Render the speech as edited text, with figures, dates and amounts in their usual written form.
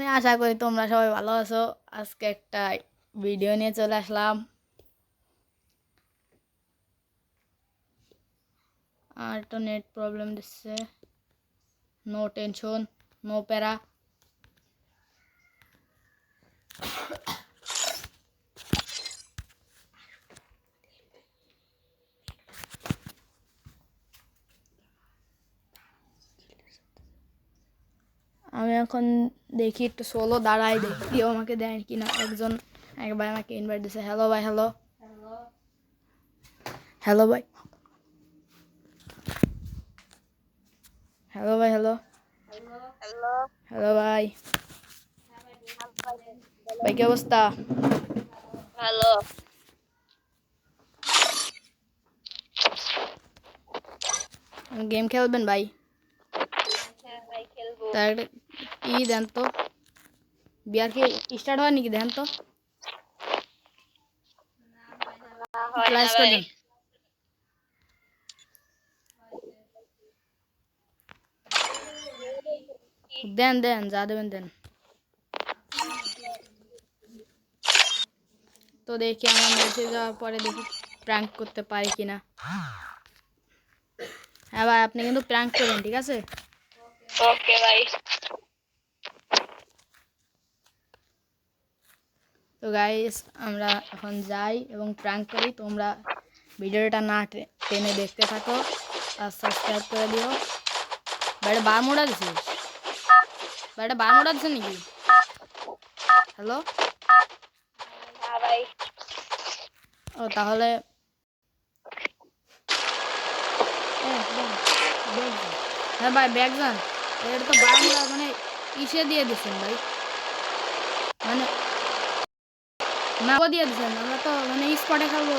আমি আশা করি তোমরা সবাই ভালো আছো। আজকে একটা ভিডিও নিয়ে চলে আসলাম। আর তো নেট প্রবলেম দিচ্ছে। নো টেনশন, নো প্যারা। আমি এখন দেখি একটু সোলো দাঁড়াই, দেখি কেউ আমাকে দেয় কিনা। একবার আমাকে ইনভাইট দিছে। হ্যালো ভাই, হ্যালো হ্যালো ভাই, হ্যালো ভাই, হ্যালো হ্যালো। হ্যালো ভাই। ভাই কি অবস্থা? ভালো। গেম খেলবেন ভাই? হ্যাঁ ভাই খেলবো। তার কি দেন তো, বিয়ার কি স্টার্ট হয় নাকি? দেন তো না হয় না ক্লাস করে ভাই। দেন। দেন দেন, যা দেবেন দেন। তো দেখি আমার মেসেজ যাওয়ার পরে দেখি প্র্যাঙ্ক করতে পারি কিনা। হ্যাঁ ভাই, আপনি কিন্তু প্র্যাঙ্ক করেন, ঠিক আছে? ওকে ভাই। তো গাইস, আমরা এখন যাই এবং প্র্যাঙ্ক করি। তোমরা ভিডিওটা না টেনে দেখতে থাকো আর সাবস্ক্রাইব করে দিও। বাইরে বার মোড়া দিছিস? বাইরে বার মোড়া দিছে নাকি? হ্যালো। হ্যাঁ ভাই। ও তাহলে হ্যাঁ ভাই, ব্যাগ যান। এটা তো বার মোড়া মানে ইসে দিয়ে দিচ্ছেন ভাই, মানে না দিয়ে দিচ্ছেন। আমরা তো মানে স্পটে খেলবো,